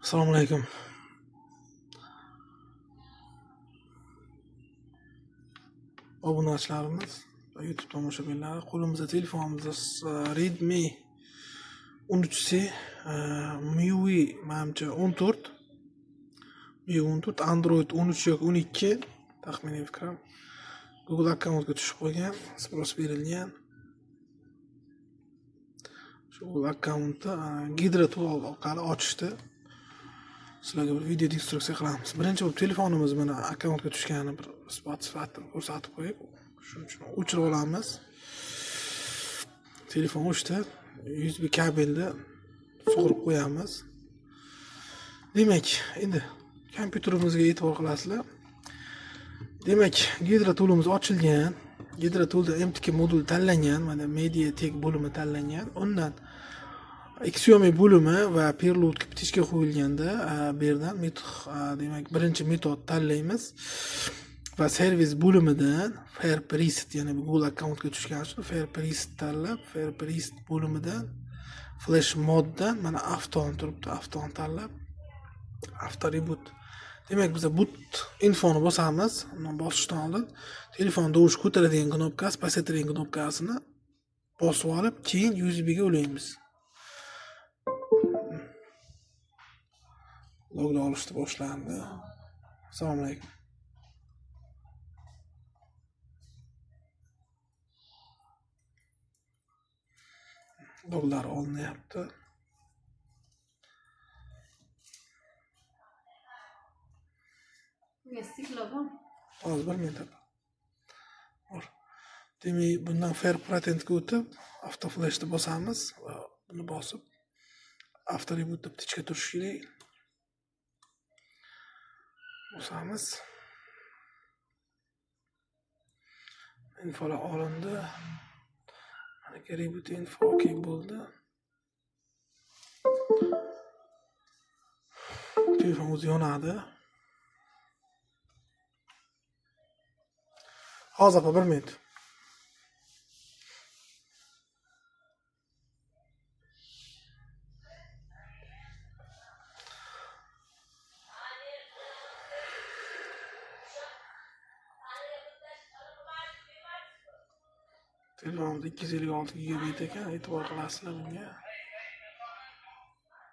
Assalomu alaykum. Obunachilarimiz va YouTube tomoshabinlari, qo'limizda telefonimizda Redmi 13C MIUI menimcha 14, MIUI 14, Android 13 yoki 12 taxminiy fikrim. Google akkauntga tushib qo'ygan, sпрос berilgan. Shu Google akkauntni Hydra tool orqali ochishdi. Sizlarga bir video instruksiya qilamiz. Birinchi bo'lib telefonimiz mana akkauntga tushganini bir isbot sifatida ko'rsatib qo'yib, shuning uchun o'chirib olamiz. Telefon o'chdi. USB kabelni sug'urib qo'yamiz. Demak, endi kompyuterimizga e'tibor qilasizlar. Demak, Hydra toolimiz ochilgan. Hydra toolda MTK modul tanlangan, mana MediaTek bo'limi tanlangan. Undan Xiaomi bo'limi va preload kiptishga qo'yilganda bu yerdan demak birinchi metod tanlaymiz va servis bo'limidan FairPreset, ya'ni Google akkauntga tushgan uchun FairPreset tanlab, FairPreset bo'limidan Flash moddan mana Avton turibdi, Avton tanlab Auto Reboot. Demak, biz boot infoni bosamiz. Uni bosishdan oldin telefon tovush ko'taradigan knopkasi, pasaytiradigan knopkasini bosib olib, keyin USB ga ulaymiz. Logni olishni boshlandi. Assalomu alaykum. Loglar olinyapti. Hozir bir minut. Demak, bundan FairPretentga o'tib, AutoFlashni bosamiz va buni bosib Auto Reboot deb tichga turish kerak. Bosamiz. Infolar olindi. Mana reboot info okey bo'ldi. Telefon o'zi yonadi. Hozir bir minut. Telefonimda 256 GB ekan, e'tibor qilasizlar bunga.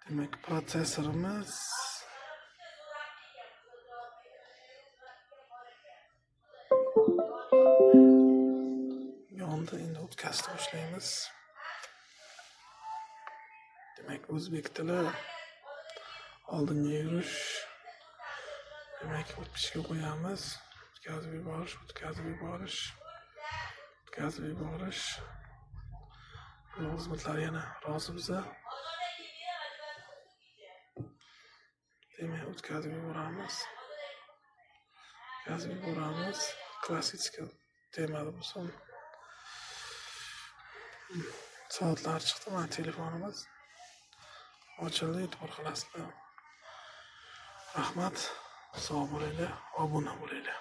Demak, protsessorimiz yondi. Endi o'tkazishni boshlaymiz. Demak, o'zbek tili oldinga yurish. Demak, o'tishga qo'yamiz. O'tkazib yuborish, o'tkazib yuborish. O'tkazib yuborish. Xizmatlar yana rozimiz. Demak, o'tkazib yuboramiz. O'tkazib yuboramiz. Klassik temada bo'lsin. Soatlar chiqdi, mana telefonimiz ochildi, e'tibor qilasizlar. Rahmat, sog' bo'linglar, obuna bo'linglar.